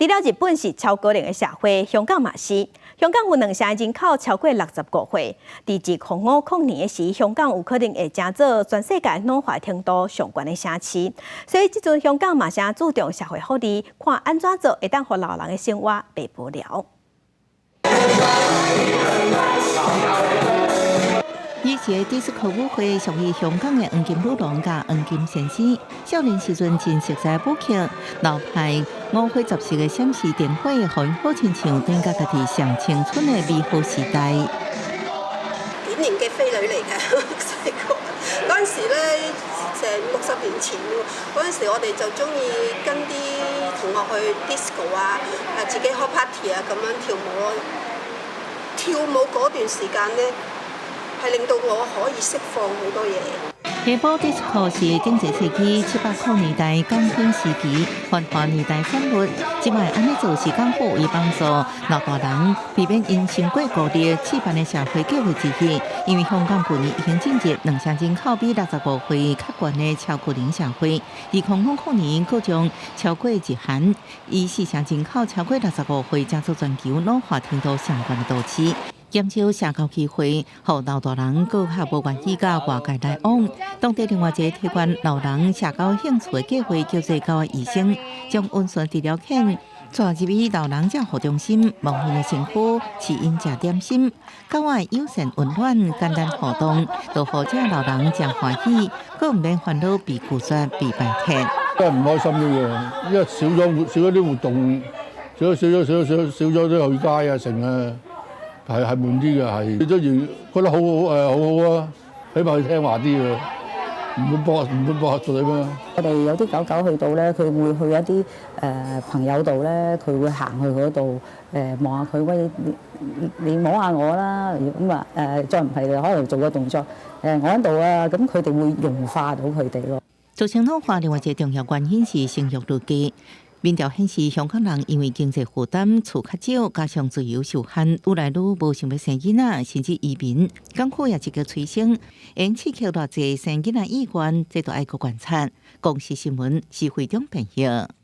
除了日本是超高龄的社会，香港嘛是。香港有2成人口超过65岁。伫2050年的时，香港有可能会成做全世界老化程度上悬的城市。所以，即阵香港嘛正注重社会福利，看安怎做会当互老人的生活袂无聊。以前迪斯科舞会属于香港的黄金女郎甲黄金先生。少年时阵真熟悉舞曲，老派5花10色的闪示电火，互因好亲像等甲家己上青春的美好時代。典型嘅飛女嚟嘅，細個嗰陣時咧，成60年前嗰陣時，我哋就中意跟啲同學去 disco 啊，自己開 party 啊咁樣跳舞咯。跳舞嗰段時間咧，係令到我可以釋放好多嘢。下晡 disco 是整個世紀700年代港片時期繁華年代產物，即賣安尼做是剛好以幫助老大人避免因成過高齡舉辦的社會計劃之一。因為香港本年已經進入2成人口比65歲較懸的超高齡社會，2050年各將超過1項，以4成人口超過65歲將做全球老化程度相關的都市。減少社交機會，讓老大人更較無願意到外界來往。當地另外一個提關老人社交興趣的計劃叫做高醫生，將溫順治療犬帶入去老人照護中心，望因的身軀，飼因食點心，高愛友善溫暖，簡單互動，都讓這老人真歡喜，佢唔免煩惱被拒絕、被排斥。真係唔開心嘅，因為少咗啲活動，少咗啲去街啊，成啊。係悶啲嘅，係都覺得好好啊，起碼佢聽話啲嘅，唔會駁嘴嘛。我哋有啲狗狗去到咧，佢會去一啲朋友度咧，佢會行去嗰度望下佢，喂你摸下我啦，咁啊再唔係可能做個動作我喺度啊，咁佢哋會融化到佢哋咯。造成老化另外一個重要原因是生育率低。民調顯示，香港人因為經濟負擔厝較少，加上自由受限，愈來愈無想要生囡仔，甚至移民。港府也一個催生，因刺激偌濟生囡仔意願，這都愛個觀察。公視新聞是會中朋友。